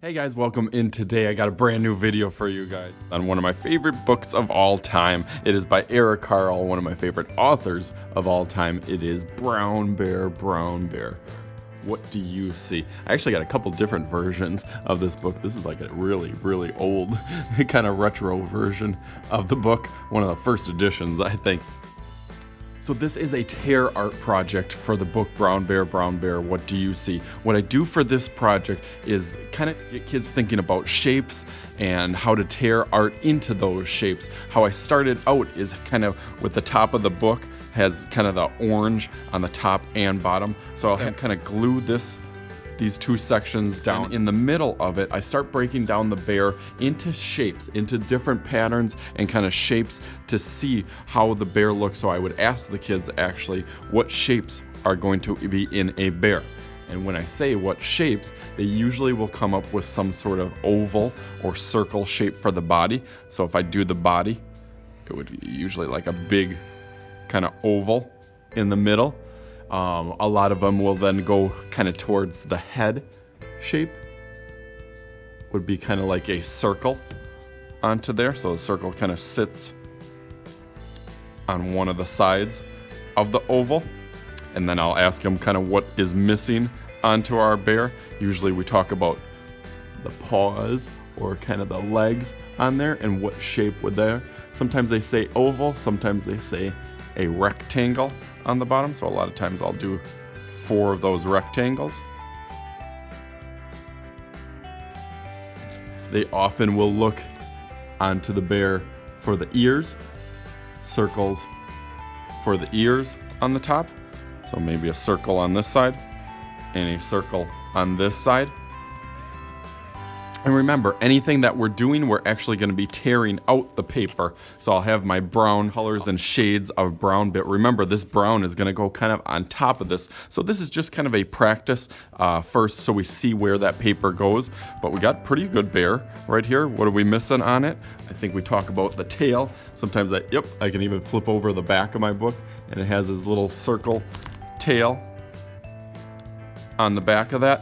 Hey guys, welcome in. Today I got a brand new video for you guys on one of my favorite books of all time. It is by Eric Carle, one of my favorite authors of all time. It is Brown Bear, Brown Bear. What do you see? I actually got a couple different versions of this book. This is like a really, really old kind of retro version of the book. One of the first editions, I think. So this is a tear art project for the book Brown Bear, What Do You See? What I do for this project is kind of get kids thinking about shapes and how to tear art into those shapes. How I started out is kind of with the top of the book has kind of the orange on the top and bottom. So I'll kind of glue these two sections down. And in the middle of it, I start breaking down the bear into shapes, into different patterns and kind of shapes to see how the bear looks. So I would ask the kids actually what shapes are going to be in a bear. And when I say what shapes, they usually will come up with some sort of oval or circle shape for the body. So if I do the body, it would be usually like a big kind of oval in the middle. A lot of them will then go kind of towards the head shape. Would be kind of like a circle onto there. So the circle kind of sits on one of the sides of the oval. And then I'll ask them kind of what is missing onto our bear. Usually we talk about the paws or kind of the legs on there and what shape would there. Sometimes they say oval, sometimes they say a rectangle on the bottom, so a lot of times I'll do 4 of those rectangles. They often will look onto the bear for the ears, circles for the ears on the top, so maybe a circle on this side and a circle on this side. And remember, anything that we're doing, we're actually going to be tearing out the paper. So I'll have my brown colors and shades of brown, but remember this brown is going to go kind of on top of this. So this is just kind of a practice first so we see where that paper goes. But we got pretty good bear right here. What are we missing on it? I think we talk about the tail. Sometimes I can even flip over the back of my book and it has this little circle tail on the back of that.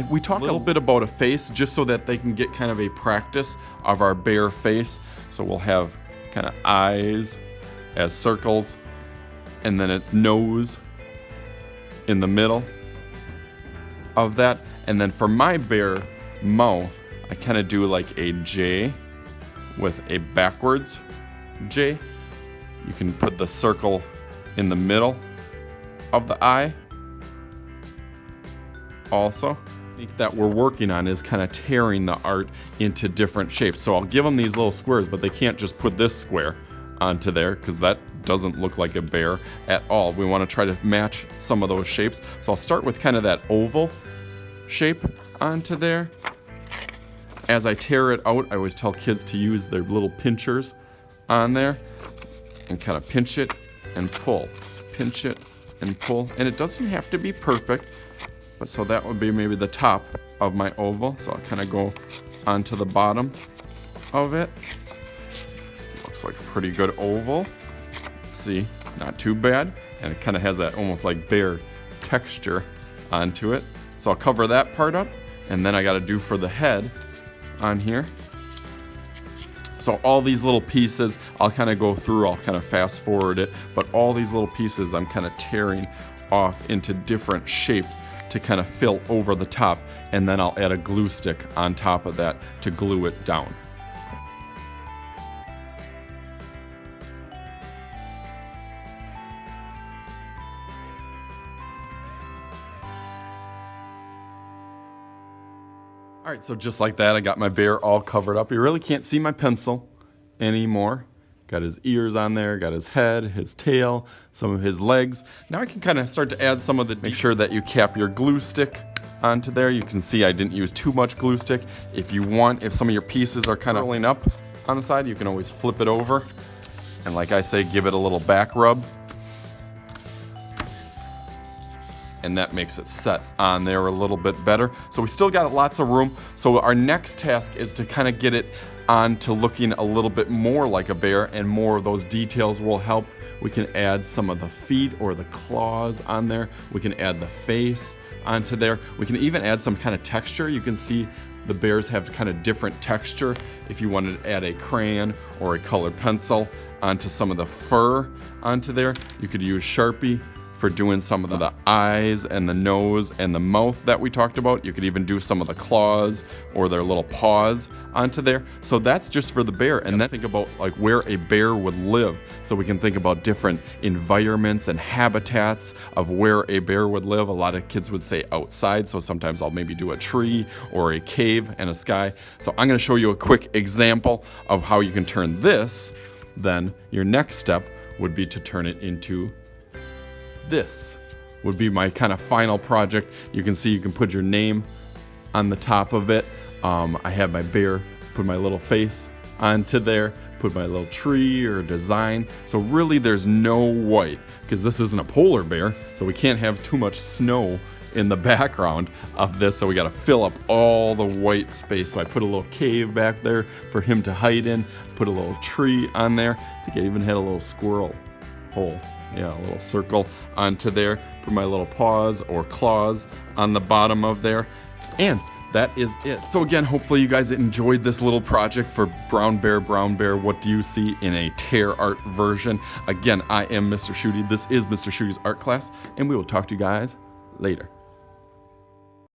We talk a little bit about a face just so that they can get kind of a practice of our bear face. So we'll have kind of eyes as circles and then its nose in the middle of that. And then for my bear mouth, I kind of do like a J with a backwards J. You can put the circle in the middle of the eye also. That we're working on is kind of tearing the art into different shapes. So I'll give them these little squares, but they can't just put this square onto there because that doesn't look like a bear at all. We want to try to match some of those shapes. So I'll start with kind of that oval shape onto there. As I tear it out, I always tell kids to use their little pinchers on there and kind of pinch it and pull. Pinch it and pull. And it doesn't have to be perfect. So that would be maybe the top of my oval. So I'll kind of go onto the bottom of it. Looks like a pretty good oval. Let's see, not too bad. And it kind of has that almost like bear texture onto it. So I'll cover that part up. And then I got to do for the head on here. So all these little pieces, I'll kind of go through, I'll kind of fast forward it. But all these little pieces I'm kind of tearing off into different shapes to kind of fill over the top, and then I'll add a glue stick on top of that to glue it down. All right, so just like that, I got my bear all covered up. You really can't see my pencil anymore. Got his ears on there, got his head, his tail, some of his legs. Now I can kind of start to add some of the, make sure that you cap your glue stick onto there. You can see I didn't use too much glue stick. If you want, if some of your pieces are kind of rolling up on the side, you can always flip it over. And like I say, give it a little back rub. And that makes it set on there a little bit better. So we still got lots of room. So our next task is to kind of get it on to looking a little bit more like a bear, and more of those details will help. We can add some of the feet or the claws on there. We can add the face onto there. We can even add some kind of texture. You can see The bears have kind of different texture. If you wanted to add a crayon or a colored pencil onto some of the fur onto there, you could use Sharpie for doing some of the eyes and the nose and the mouth that we talked about. You could even do some of the claws or their little paws onto there. So that's just for the bear. And then think about like where a bear would live. So we can think about different environments and habitats of where a bear would live. A lot of kids would say outside. So sometimes I'll maybe do a tree or a cave and a sky. So I'm gonna show you a quick example of how you can turn this. Then your next step would be to turn it into this. Would be my kind of final project. You can see you can put your name on the top of it. I have my bear, put my little face onto there, put my little tree or design. So really there's no white because this isn't a polar bear, so we can't have too much snow in the background of this, so we got to fill up all the white space. So I put a little cave back there for him to hide in, put a little tree on there. I think I even had a little squirrel hole. Yeah, a little circle onto there. Put my little paws or claws on the bottom of there. And that is it. So again, hopefully you guys enjoyed this little project for Brown Bear, What Do You See in a tear art version. Again, I am Mr. Shooty. This is Mr. Shooty's art class, and we will talk to you guys later.